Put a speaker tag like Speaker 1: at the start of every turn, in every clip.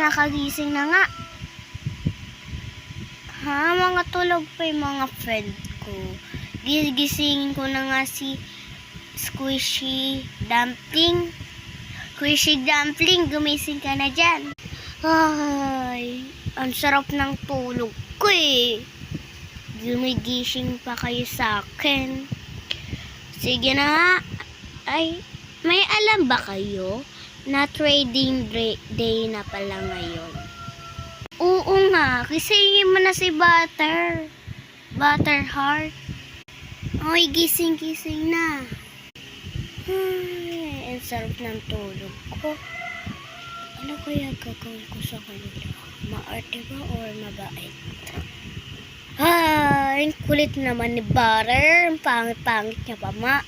Speaker 1: nakagising na nga. Ha, mga tulog pa yung mga friend ko. Gigisingin ko na nga si Squishy Dumpling. Squishy Dumpling, gumising ka na dyan. Ay, ang sarap ng tulog ko eh. Gumigising pa kayo sa akin. Sige na nga. Ay, may alam ba kayo na trading day na pala ngayon? Oo nga, kisingin mo na si Butterheart. Ay, gising na. Ay, ang sarap ng tulog ko. Ano kaya gagawin ko sa kanila? Maarte ba or mabait? Ay, kulit naman ni Butter. Ang pangit-pangit niya pa, ma.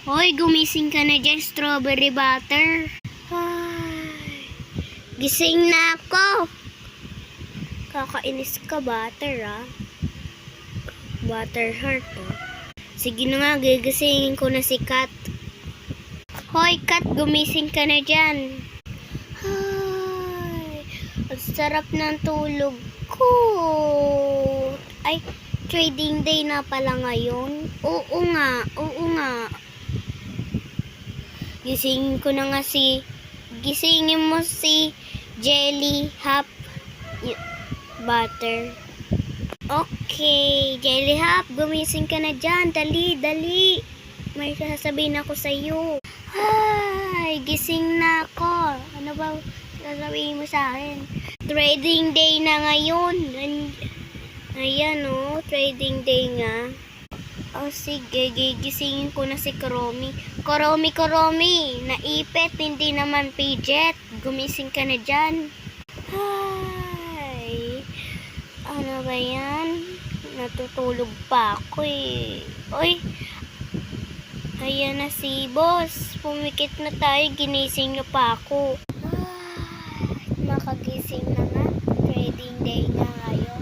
Speaker 1: Hoy, gumising ka na dyan, Strawberry Butter. Ay, gising na ako. Kakainis ka, Butter, ah. Butterheart, oh. Sige na nga, gigisingin ko na si Cat. Hoy, Cat, gumising ka na dyan. Ay, ang sarap ng tulog ko. Ay, trading day na pala ngayon. Oo nga. Gisingin mo si Jelly Hop Butter. Okay, Jelly Hop, gumising ka na dyan. Dali. May sasabihin ako sa iyo. Ay, gising na ako. Ano ba sasabihin mo sa akin? Trading day na ngayon. Ayan oh, trading day nga. O sige, gigisingin ko na si Kuromi. Kuromi, naipit, hindi naman pijet. Gumising ka na dyan. Ay, ano ba yan? Natutulog pa ako eh. Oy, ayan na si boss. Pumikit na tayo, ginising na pa ako. Ay, makagising na nga. Trading day na ngayon.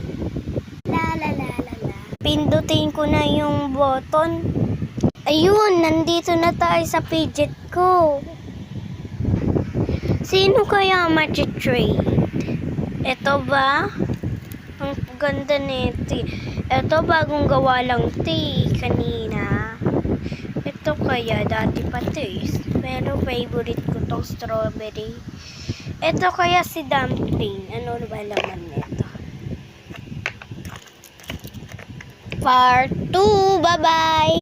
Speaker 1: Pindutin ko na yung button. Ayun, nandito na tayo sa fidget ko. Sino kaya mag-trade? Ito ba? Ang ganda nito. Ito bagong gawa lang kanina. Ito kaya dati pa taste. Pero favorite ko tong strawberry. Ito kaya si Dumpling. Ano ba laman nito? Part 2. Bye-bye!